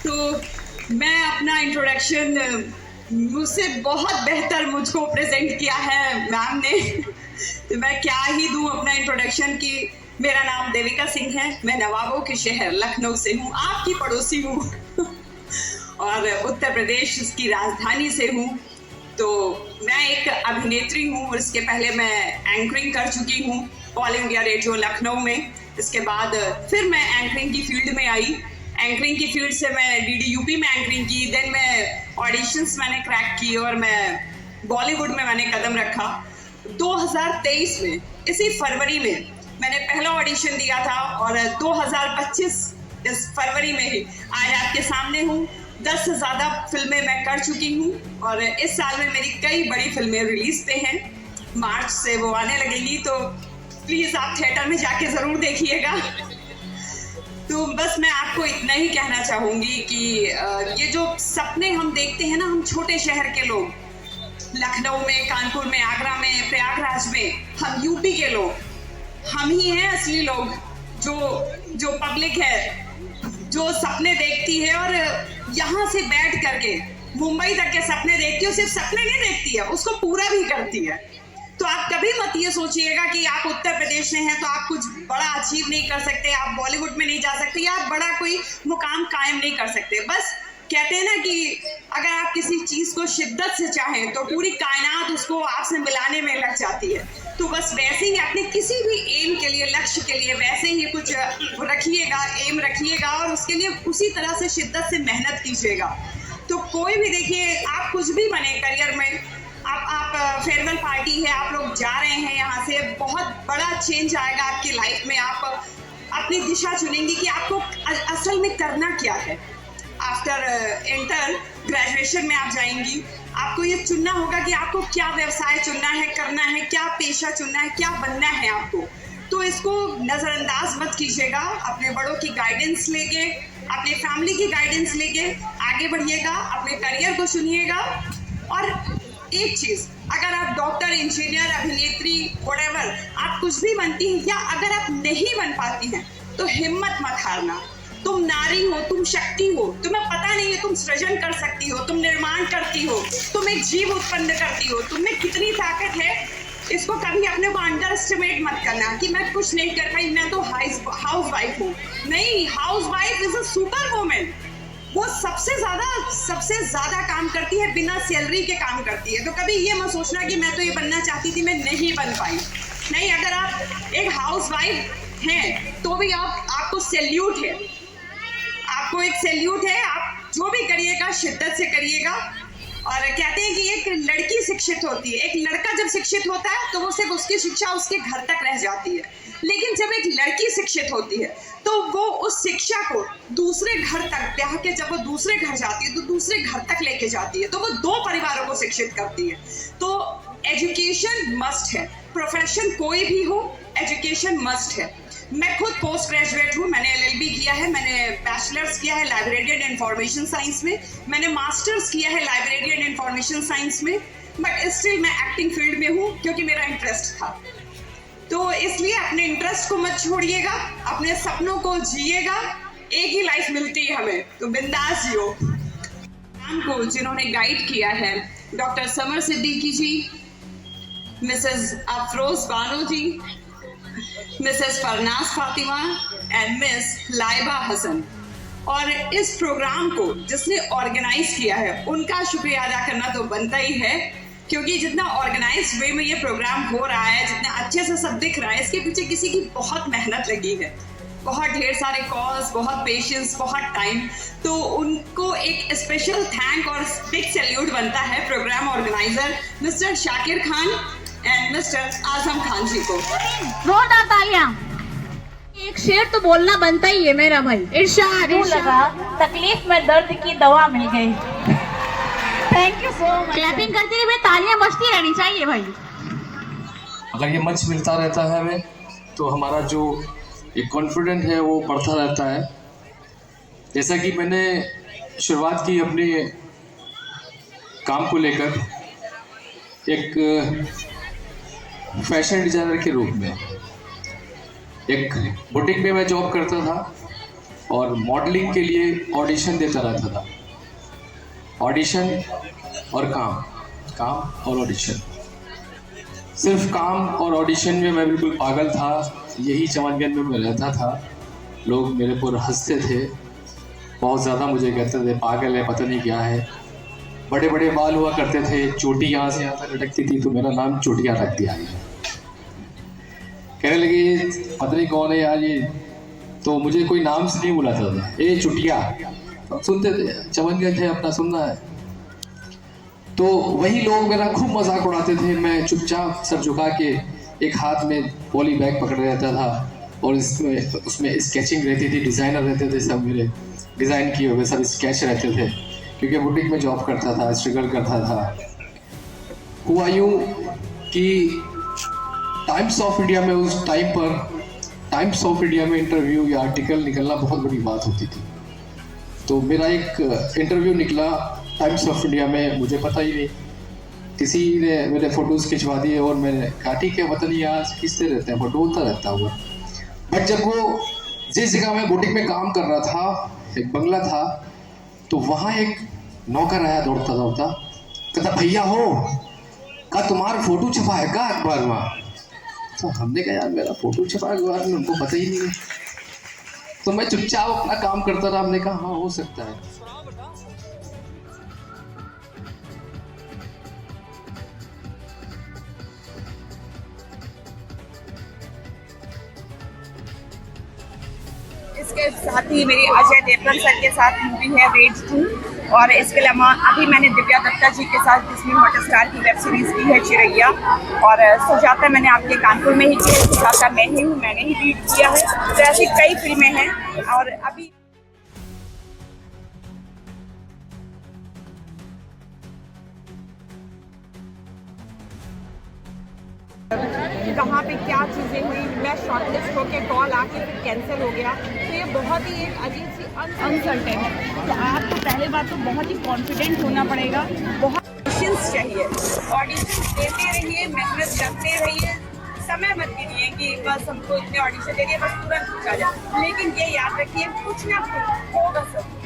तो मैं अपना इंट्रोडक्शन मुझसे बहुत बेहतर मुझको प्रेजेंट किया है मैम ने। तो मैं क्या ही दूं अपना इंट्रोडक्शन कि मेरा नाम देविका सिंह है, मैं नवाबों के शहर लखनऊ से हूँ, आपकी पड़ोसी हूँ और उत्तर प्रदेश की राजधानी से हूँ। तो मैं एक अभिनेत्री हूँ और इसके पहले मैं एंकरिंग कर चुकी हूँ ऑल इंडिया रेडियो लखनऊ में। इसके बाद फिर मैं एंकरिंग की फील्ड में आई। एंकरिंग की फील्ड से मैं डीडी यूपी में एंकरिंग की, देन मैं ऑडिशंस मैंने क्रैक की और मैं बॉलीवुड में मैंने कदम रखा। 2023 में इसी फरवरी में मैंने पहला ऑडिशन दिया था और 2025 इस फरवरी में ही आज आपके सामने हूँ। 10 से ज़्यादा फिल्में मैं कर चुकी हूँ और इस साल में मेरी कई बड़ी फिल्में रिलीज पे हैं। मार्च से वो आने लगेगी, तो प्लीज़ आप थिएटर में जाके ज़रूर देखिएगा। तो बस मैं आपको इतना ही कहना चाहूँगी कि ये जो सपने हम देखते हैं ना, हम छोटे शहर के लोग, लखनऊ में, कानपुर में, आगरा में, प्रयागराज में, हम यूपी के लोग, हम ही हैं असली लोग। जो पब्लिक है जो सपने देखती है और यहाँ से बैठ करके मुंबई तक के सपने देखती है, सिर्फ सपने नहीं देखती है, उसको पूरा भी करती है। तो आप कभी मत ये सोचिएगा कि आप उत्तर प्रदेश में हैं तो आप कुछ बड़ा अचीव नहीं कर सकते, आप बॉलीवुड में नहीं जा सकते या आप बड़ा कोई मुकाम कायम नहीं कर सकते। बस कहते हैं ना कि अगर आप किसी चीज़ को शिद्दत से चाहें तो पूरी कायनात उसको आपसे मिलाने में लग जाती है। तो बस वैसे ही अपने किसी भी एम के लिए, लक्ष्य के लिए वैसे ही कुछ रखिएगा, एम रखिएगा और उसके लिए उसी तरह से शिद्दत से मेहनत कीजिएगा। तो कोई भी देखिए, आप कुछ भी बने करियर में, आप फेयरवेल पार्टी है, आप लोग जा रहे हैं यहाँ से, बहुत बड़ा चेंज आएगा आपकी लाइफ में। आप अपनी दिशा चुनेंगे कि आपको असल में करना क्या है। आफ्टर इंटर ग्रेजुएशन में आप जाएंगी, आपको ये चुनना होगा कि आपको क्या व्यवसाय चुनना है, करना है, क्या पेशा चुनना है, क्या बनना है आपको। तो इसको नज़रअंदाज मत कीजिएगा, अपने बड़ों की गाइडेंस लेके, अपने फैमिली की गाइडेंस लेके आगे बढ़िएगा, अपने करियर को चुनिएगा। और एक चीज़, अगर आप डॉक्टर, इंजीनियर, अभिनेत्री, व्हाटएवर आप कुछ भी बनती हैं या अगर आप नहीं बन पाती हैं तो हिम्मत मत हारना। तुम नारी हो, तुम शक्ति हो, तुम्हें पता नहीं है तुम सृजन कर सकती हो, तुम निर्माण करती हो, तुम एक जीव उत्पन्न करती हो, तुम में कितनी ताकत है। इसको कभी अपने को अंडर एस्टिमेट मत करना कि मैं कुछ नहीं कर पाई, मैं तो हाउस वाइफ हूँ। नहीं, house wife is a super woman. वो सबसे ज्यादा काम करती है, बिना सैलरी के काम करती है। तो कभी ये मत सोचना कि मैं तो ये बनना चाहती थी, मैं नहीं बन पाई। नहीं, अगर आप एक हाउस वाइफ हैं तो भी आपको सैल्यूट है, आपको एक सैल्यूट है। आप जो भी करिएगा शिद्दत से करिएगा। और कहते हैं कि एक लड़की शिक्षित होती है, एक लड़का जब शिक्षित होता है तो वो सिर्फ उसकी शिक्षा उसके घर तक रह जाती है, लेकिन जब एक लड़की शिक्षित होती है तो वो उस शिक्षा को दूसरे घर तक, ब्याह के जब वो दूसरे घर जाती है तो दूसरे घर तक लेके जाती है, तो वो 2 परिवारों को शिक्षित करती है। तो एजुकेशन मस्ट है, प्रोफेशन कोई भी हो, एजुकेशन मस्ट है। मैं खुद पोस्ट ग्रेजुएट हूँ, मैंने LLB किया है, मैंने बैचलर्स किया है लाइब्रेरी एंड इंफॉर्मेशन साइंस में, मैंने मास्टर्स किया है लाइब्रेरी एंड इंफॉर्मेशन साइंस में, बट स्टिल मैं एक्टिंग फील्ड में हूँ क्योंकि मेरा इंटरेस्ट था। तो इसलिए अपने इंटरेस्ट को मत छोड़िएगा, अपने सपनों को जिएगा। एक ही लाइफ मिलती है हमें, तो बिंदास जियो। को जिन्होंने गाइड किया है doctor Samar Siddiqui ji, Mrs Afroz Bano ji, Mrs Farnaz Fatima and Miss Laiba Hasan. और इस प्रोग्राम को जिसने ऑर्गेनाइज किया है उनका शुक्रिया अदा करना तो बनता ही है, क्योंकि जितना ऑर्गेनाइज वे में ये प्रोग्राम हो रहा है, जितना अच्छे से सब दिख रहा है, इसके पीछे किसी की बहुत मेहनत लगी है, बहुत ढेर सारे कॉल्स, बहुत पेशेंस, बहुत टाइम। तो उनको एक स्पेशल थैंक और बिग सैल्यूट बनता है program organiser mister Shakir Khan and mister Azam Khan ji को। जोरदार तालियां। एक शेर तो बोलना बनता ही है मेरा भाई। इरशाद लगा तकलीफ में दर्द की दवा मिल गई। Thank you so much. Clapping करते हुए तालियां बजती रहनी चाहिए भाई। अगर ये मंच मिलता रहता है हमें तो हमारा जो एक कॉन्फिडेंट है वो बढ़ता रहता है। जैसा कि मैंने शुरुआत की अपने काम को लेकर एक फैशन डिजाइनर के रूप में, एक बुटीक में मैं जॉब करता था और मॉडलिंग के लिए ऑडिशन देता रहता था। ऑडिशन और काम, काम और ऑडिशन, सिर्फ काम और ऑडिशन में मैं बिल्कुल पागल था। यही चमनगंज में मैं रहता था, लोग मेरे पर हंसते थे, बहुत ज़्यादा मुझे कहते थे पागल है, पता नहीं क्या है। बड़े बड़े बाल हुआ करते थे, चोटी यहाँ से यहाँ तक लटकती थी, तो मेरा नाम चोटिया रख दिया। कहने लगे ये पता नहीं कौन है यार ये, तो मुझे कोई नाम से नहीं बुलाता था, ए चुटिया। तो सुनते थे, चमनगंज थे अपना, सुनना है। तो वही लोग मेरा खूब मजाक उड़ाते थे। मैं चुपचाप सर झुका के एक हाथ में पॉली बैग पकड़ रहता था और उसमें स्केचिंग रहती थी, डिज़ाइनर रहते थे सब, मेरे डिज़ाइन किए हुए सब स्केच रहते थे, क्योंकि बुटीक में जॉब करता था, स्ट्रगल करता था। हुआ यूँ कि टाइम्स ऑफ इंडिया में उस टाइम पर टाइम्स ऑफ इंडिया में इंटरव्यू या आर्टिकल निकलना बहुत बड़ी बात होती थी। तो मेरा एक इंटरव्यू निकला टाइम्स ऑफ इंडिया में, मुझे पता ही नहीं, किसी ने मेरे फ़ोटोज़ खिंचवा दिए और मैंने कहा ठीक है, पता नहीं यहाँ खींचते रहते हैं, फोटो होता रहता हुआ। बट जब वो जिस जगह मैं बुटीक में काम कर रहा था, एक बंगला था, तो वहाँ एक नौकर आया दौड़ता दौड़ता, कहता भैया हो, का तुम्हारा फ़ोटो छपा है का अखबार में? तो हमने कहा यार मेरा फ़ोटो छपा अखबार में, उनको पता ही नहीं है। तो मैं चुपचाप अपना काम करता रहा। हमने कहा हाँ हो सकता है। इसके साथ ही मेरी अजय देवगन सर के साथ मूवी है रेड 2, और इसके अलावा अभी मैंने दिव्या दत्ता जी के साथ डिज्नी हॉटस्टार की वेब सीरीज़ की है चिरैया, और सुजाता मैंने आपके कानपुर में ही की है, सुजाता मैं ही हूँ, मैंने ही लीड किया है। तो ऐसी कई फिल्में हैं। और अभी कहाँ पे क्या चीज़ें हुई, मैं शॉर्टलिस्ट होके कॉल आके फिर कैंसिल हो गया, तो ये बहुत ही एक अजीब सी अनसर्टेन है। तो आपको पहले बात तो बहुत ही कॉन्फिडेंट होना पड़ेगा, बहुत पेशेंस चाहिए, ऑडिशन देते रहिए, मेहनत करते रहिए, समय मत गिनिए कि बस हमको इतने ऑडिशन दे दिए बस तुरंत पूछा जाए। लेकिन ये याद रखिए कुछ ना कुछ होगा सब,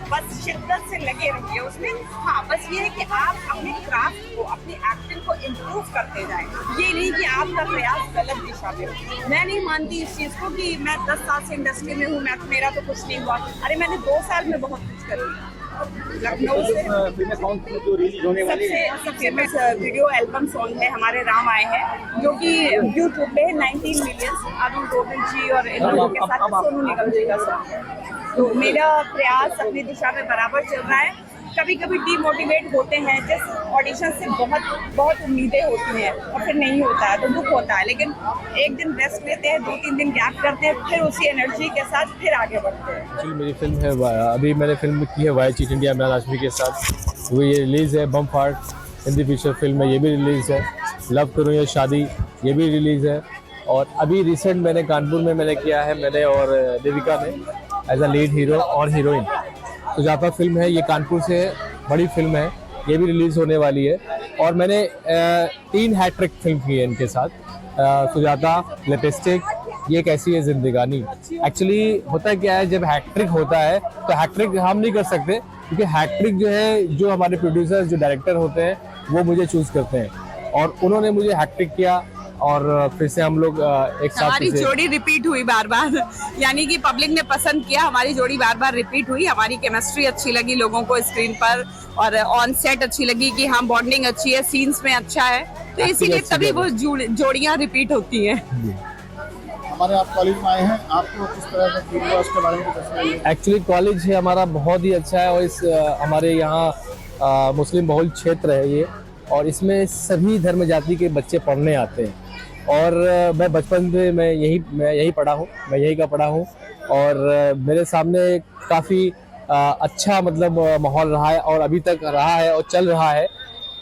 बस शिद्दत से लगे रहिए उसमें। हाँ, बस ये है कि आप अपने क्राफ्ट को, अपनी एक्टिंग को इम्प्रूव करते जाएं। ये नहीं कि आपका प्रयास गलत दिशा में हो। मैं नहीं मानती इस चीज़ को कि मैं 10 साल से इंडस्ट्री में हूँ, मेरा तो कुछ नहीं हुआ। अरे मैंने 2 साल में बहुत कुछ कर लिया। लखनऊ से सबसे फेमस वीडियो एल्बम सॉन्ग है हमारे राम आए हैं, जो कि यूट्यूब पे है 19 मिलियन, अरुण गोविंद जी और इन लोगों के साथ सोनू निगम जी का सॉन्ग है। तो मेरा प्रयास अपनी दिशा में बराबर चल रहा है। कभी कभी डीमोटिवेट होते हैं, जिस ऑडिशन से बहुत उम्मीदें होती हैं और फिर नहीं होता है तो दुख होता है, लेकिन एक दिन रेस्ट लेते हैं, 2-3 दिन गैप करते हैं, फिर उसी एनर्जी के साथ फिर आगे बढ़ते हैं। एक्चुअली मेरी फिल्म है, अभी मैंने फिल्म की है वाई चीट इंडिया में आशमी के साथ, वो ये रिलीज़ है। बम फाट हिंदी फीचर फिल्म है, ये भी रिलीज़ है। लव करूँ या शादी, ये भी रिलीज़ है। और अभी रिसेंट मैंने कानपुर में मैंने किया है, मैंने और देविका ने एज अ लीड हीरो और हीरोइन। सुजाता फिल्म है, ये कानपुर से बड़ी फिल्म है, ये भी रिलीज़ होने वाली है। और मैंने 3 हैट्रिक फिल्म की है इनके साथ, सुजाता, लिपस्टिक, ये कैसी है जिंदगानी। एक्चुअली होता है क्या है, जब हैट्रिक होता है तो हैट्रिक हम नहीं कर सकते, क्योंकि हैट्रिक जो है, जो हमारे प्रोड्यूसर, जो डायरेक्टर होते हैं, वो मुझे चूज़ करते हैं, और उन्होंने मुझे हैट्रिक किया। और फिर से हम लोग एक साथ हमारी जोड़ी रिपीट हुई बार बार, यानी कि पब्लिक ने पसंद किया, हमारी जोड़ी बार बार रिपीट हुई। हमारी केमिस्ट्री अच्छी लगी लोगों को स्क्रीन पर, और ऑन सेट अच्छी लगी कि हाँ बॉन्डिंग अच्छी है, सीन्स में अच्छा है, तो इसीलिए तभी वो जोड़ियां रिपीट होती हैं। हमारे आप कॉलेज में आए हैं, आपको किस तरह का फील हुआ, उसके बारे में कुछ बताइए। एक्चुअली कॉलेज है हमारा बहुत ही अच्छा है, और इस हमारे यहाँ मुस्लिम बहुल क्षेत्र है ये, और इसमें सभी धर्म जाति के बच्चे पढ़ने आते हैं। और मैं बचपन से मैं यही पढ़ा हूँ, मैं यही का पढ़ा हूँ, और मेरे सामने काफ़ी अच्छा मतलब माहौल रहा है, और अभी तक रहा है और चल रहा है।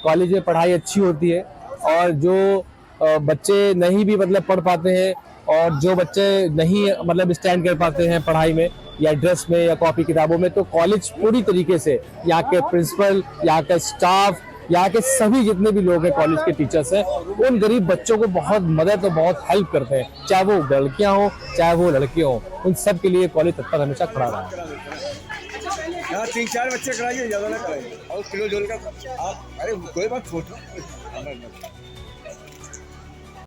कॉलेज में पढ़ाई अच्छी होती है, और जो बच्चे नहीं भी मतलब पढ़ पाते हैं, और जो बच्चे नहीं मतलब स्टैंड कर पाते हैं पढ़ाई में या ड्रेस में या कॉपी किताबों में, तो कॉलेज पूरी तरीके से यहाँ के प्रिंसिपल, यहाँ का स्टाफ यहाँ के सभी जितने भी लोग हैं कॉलेज के टीचर्स हैं, उन गरीब बच्चों को बहुत मदद और बहुत हेल्प करते हैं, चाहे वो लड़कियां हो चाहे वो लड़के हो, उन सब के लिए कॉलेज तत्पर हमेशा खड़ा रहा है। यहाँ 3-4 बच्चे कराइए, ज्यादा ना कराइए, और किलो जोल का आप, अरे कोई बात सोचो।